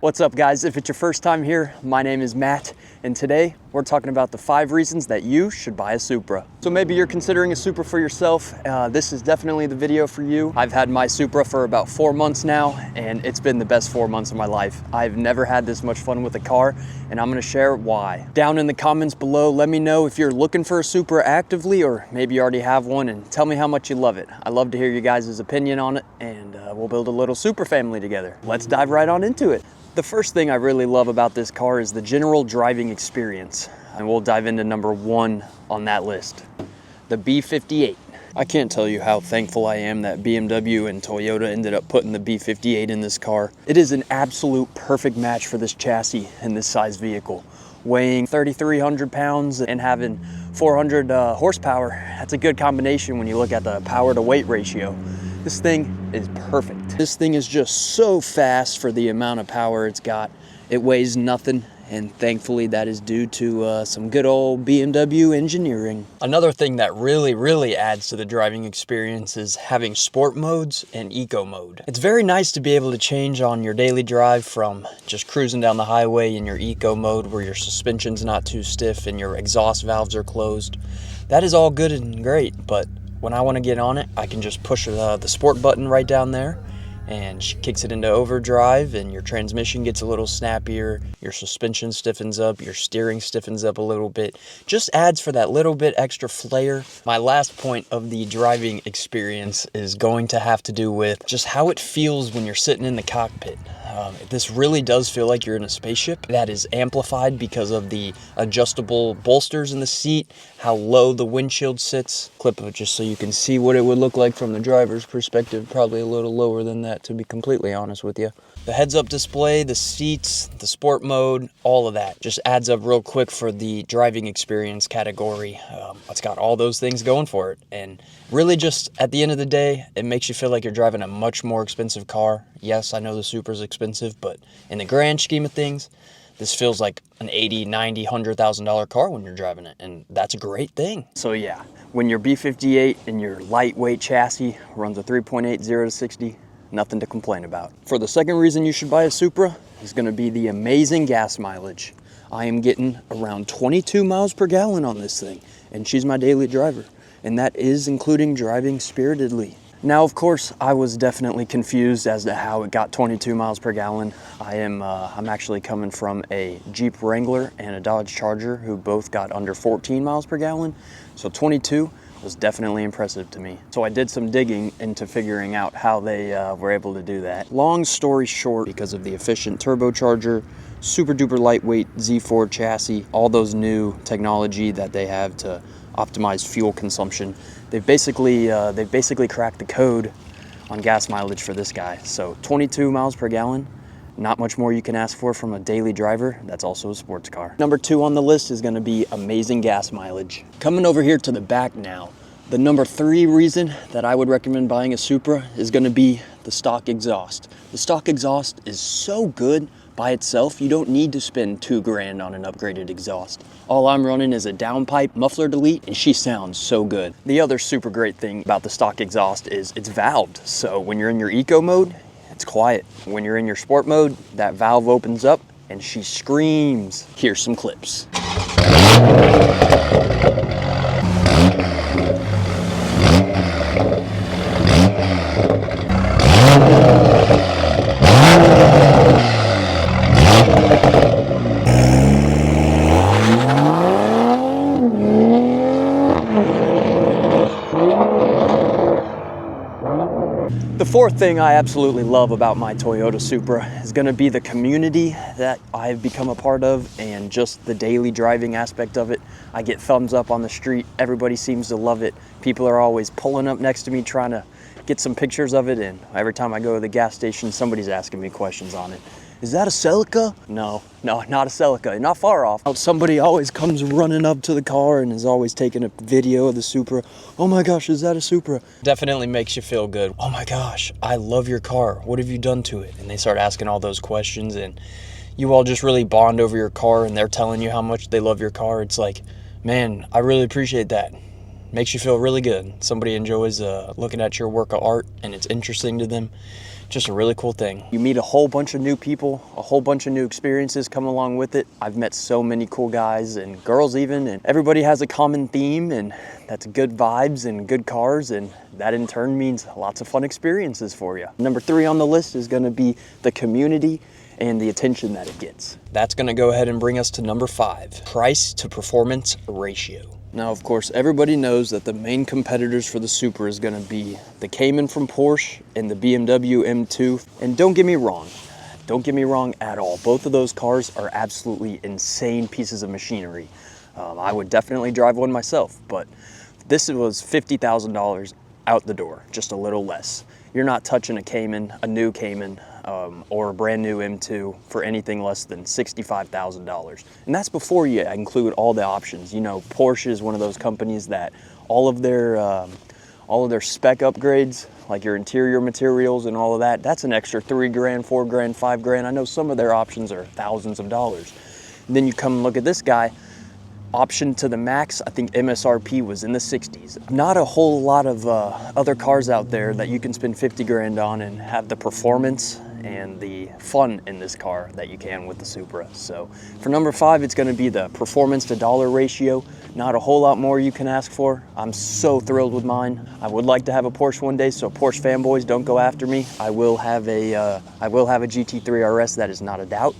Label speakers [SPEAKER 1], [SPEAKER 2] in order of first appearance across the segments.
[SPEAKER 1] What's up, guys? If it's your first time here, my name is Matt, and today we're talking about the 5 reasons that you should buy a Supra. So maybe you're considering a Supra for yourself. This is definitely the video for you. I've had my Supra for about 4 months now, and it's been the best 4 months of my life. I've never had this much fun with a car, and I'm gonna share why. Down in the comments below, let me know if you're looking for a Supra actively, or maybe you already have one, and tell me how much you love it. I love to hear you guys' opinion on it, and we'll build a little Supra family together. Let's dive right on into it. The first thing I really love about this car is the general driving experience, and we'll dive into number 1 on that list, the B58. I can't tell you how thankful I am that BMW and Toyota ended up putting the B58 in this car. It is an absolute perfect match for this chassis and this size vehicle. Weighing 3,300 pounds and having 400 horsepower, that's a good combination when you look at the power to weight ratio. This thing is perfect. This thing is just so fast for the amount of power it's got. It weighs nothing, and thankfully that is due to some good old BMW engineering. Another thing that really adds to the driving experience is having sport modes and eco mode. It's very nice to be able to change on your daily drive from just cruising down the highway in your eco mode where your suspension's not too stiff and your exhaust valves are closed. That is all good and great, but when I want to get on it, I can just push the sport button right down there, and she kicks it into overdrive, and your transmission gets a little snappier, your suspension stiffens up, your steering stiffens up a little bit. Just adds for that little bit extra flair. My last point of the driving experience is going to have to do with just how it feels when you're sitting in the cockpit. This really does feel like you're in a spaceship. That is amplified because of the adjustable bolsters in the seat, how low the windshield sits. Clip it just so you can see what it would look like from the driver's perspective. Probably a little lower than that, to be completely honest with you. The heads-up display, the seats, the sport mode, all of that just adds up real quick for the driving experience category. It's got all those things going for it, and really just at the end of the day, it makes you feel like you're driving a much more expensive car. Yes, I know the Supra's expensive, but in the grand scheme of things, this feels like an $80,000, $90,000, $100,000 car when you're driving it, and that's a great thing. So yeah, when your B58 and your lightweight chassis runs a 3.8 0 to 60, nothing to complain about. For the second reason you should buy a Supra is going to be the amazing gas mileage. I am getting around 22 miles per gallon on this thing, and she's my daily driver, and that is including driving spiritedly. Now, of course, I was definitely confused as to how it got 22 miles per gallon. I'm actually coming from a Jeep Wrangler and a Dodge Charger who both got under 14 miles per gallon, so 22 was definitely impressive to me. So I did some digging into figuring out how they were able to do that. Long story short, because of the efficient turbocharger, super duper lightweight Z4 chassis, all those new technology that they have to optimize fuel consumption, they've basically cracked the code on gas mileage for this guy. So 22 miles per gallon, not much more you can ask for from a daily driver that's also a sports car. Number 2 on the list is going to be amazing gas mileage. Coming over here to the back now, the number 3 reason that I would recommend buying a Supra is going to be the stock exhaust. The stock exhaust is so good by itself, you don't need to spend $2,000 on an upgraded exhaust. All I'm running is a downpipe muffler delete, and she sounds so good. The other super great thing about the stock exhaust is it's valved, so when you're in your eco mode, it's quiet. When you're in your sport mode, that valve opens up and she screams. Here's some clips. The fourth thing I absolutely love about my Toyota Supra is going to be the community that I've become a part of and just the daily driving aspect of it. I get thumbs up on the street. Everybody seems to love it. People are always pulling up next to me trying to get some pictures of it, and every time I go to the gas station, somebody's asking me questions on it. Is that a Celica? No, not a Celica, not far off. Somebody always comes running up to the car and is always taking a video of the Supra. Oh my gosh, is that a Supra? Definitely makes you feel good. Oh my gosh, I love your car. What have you done to it? And they start asking all those questions, and you all just really bond over your car, and they're telling you how much they love your car. It's like, man, I really appreciate that. Makes you feel really good. Somebody enjoys looking at your work of art and it's interesting to them. just a really cool thing. You meet a whole bunch of new people, a whole bunch of new experiences come along with it. I've met so many cool guys and girls even, and everybody has a common theme, and that's good vibes and good cars, and that in turn means lots of fun experiences for you. Number 3 on the list is gonna be the community and the attention that it gets. That's gonna go ahead and bring us to number 5, price to performance ratio. Now, of course, everybody knows that the main competitors for the Supra is gonna be the Cayman from Porsche and the BMW M2. And don't get me wrong at all. Both of those cars are absolutely insane pieces of machinery. I would definitely drive one myself, but this was $50,000 out the door, just a little less. You're not touching a Cayman, a new Cayman, or a brand new M2 for anything less than $65,000. And that's before you include all the options. You know, Porsche is one of those companies that all of their spec upgrades, like your interior materials and all of that, that's an extra $3 grand, $4 grand, $5 grand. I know some of their options are thousands of dollars. And then you come and look at this guy, option to the max, I think MSRP was in the 60s. Not a whole lot of other cars out there that you can spend 50 grand on and have the performance and the fun in this car that you can with the Supra. So for number 5, it's gonna be the performance to dollar ratio. Not a whole lot more you can ask for. I'm so thrilled with mine. I would like to have a Porsche one day, so Porsche fanboys, don't go after me. I will have a GT3 RS, that is not a doubt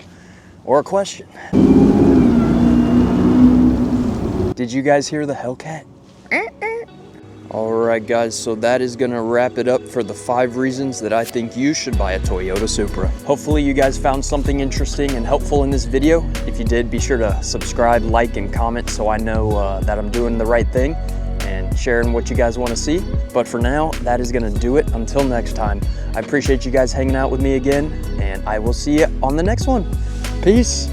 [SPEAKER 1] or a question. Did you guys hear the Hellcat? All right, guys, so that is gonna wrap it up for the 5 reasons that I think you should buy a Toyota Supra. Hopefully you guys found something interesting and helpful in this video. If you did, be sure to subscribe, like, and comment so I know that I'm doing the right thing and sharing what you guys wanna see. But for now, that is gonna do it. Until next time, I appreciate you guys hanging out with me again, and I will see you on the next one. Peace.